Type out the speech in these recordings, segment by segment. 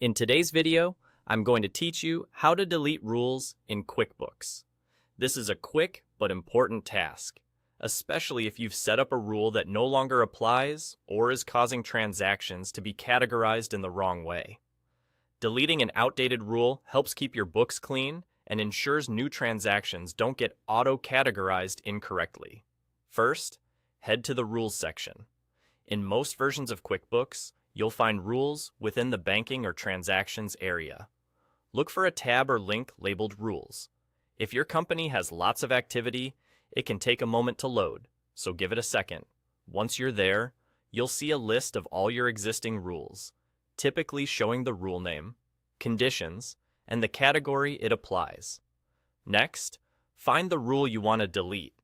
In today's video, I'm going to teach you how to delete rules in QuickBooks. This is a quick but important task, especially if you've set up a rule that no longer applies or is causing transactions to be categorized in the wrong way. Deleting an outdated rule helps keep your books clean and ensures new transactions don't get auto-categorized incorrectly. First, head to the Rules section. In most versions of QuickBooks, you'll find rules within the banking or transactions area. Look for a tab or link labeled Rules. If your company has lots of activity, it can take a moment to load, so give it a second. Once you're there, you'll see a list of all your existing rules, typically showing the rule name, conditions, and the category it applies. Next, find the rule you want to delete.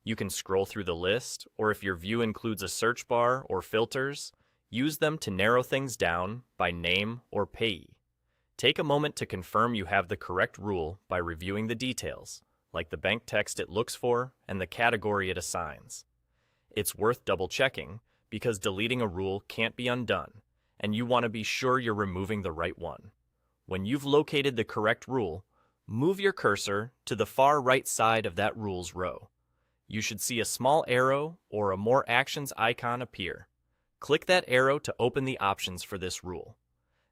You can scroll through the list, or if your view includes a search bar or filters, use them to narrow things down by name or payee. Take a moment to confirm you have the correct rule by reviewing the details, like the bank text it looks for and the category it assigns. It's worth double-checking because deleting a rule can't be undone, and you want to be sure you're removing the right one. When you've located the correct rule, move your cursor to the far right side of that rules row. You should see a small arrow or a More Actions icon appear. Click that arrow to open the options for this rule.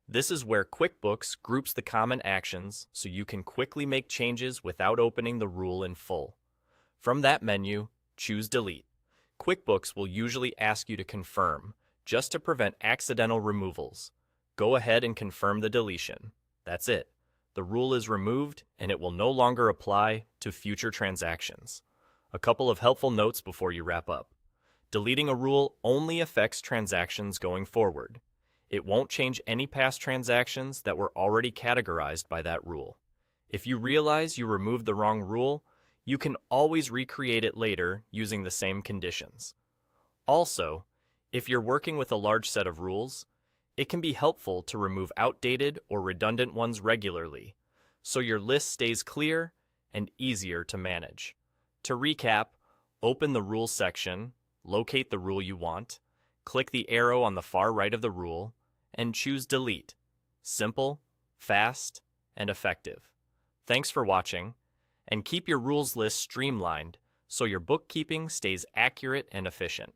This is where QuickBooks groups the common actions so you can quickly make changes without opening the rule in full. From that menu, choose Delete. QuickBooks will usually ask you to confirm, just to prevent accidental removals. Go ahead and confirm the deletion. That's it. The rule is removed and it will no longer apply to future transactions. A couple of helpful notes before you wrap up. Deleting a rule only affects transactions going forward. It won't change any past transactions that were already categorized by that rule. If you realize you removed the wrong rule, you can always recreate it later using the same conditions. Also, if you're working with a large set of rules, it can be helpful to remove outdated or redundant ones regularly, so your list stays clear and easier to manage. To recap, open the Rules section, locate the rule you want, click the arrow on the far right of the rule, and choose Delete. Simple, fast, and effective. Thanks for watching, and keep your rules list streamlined so your bookkeeping stays accurate and efficient.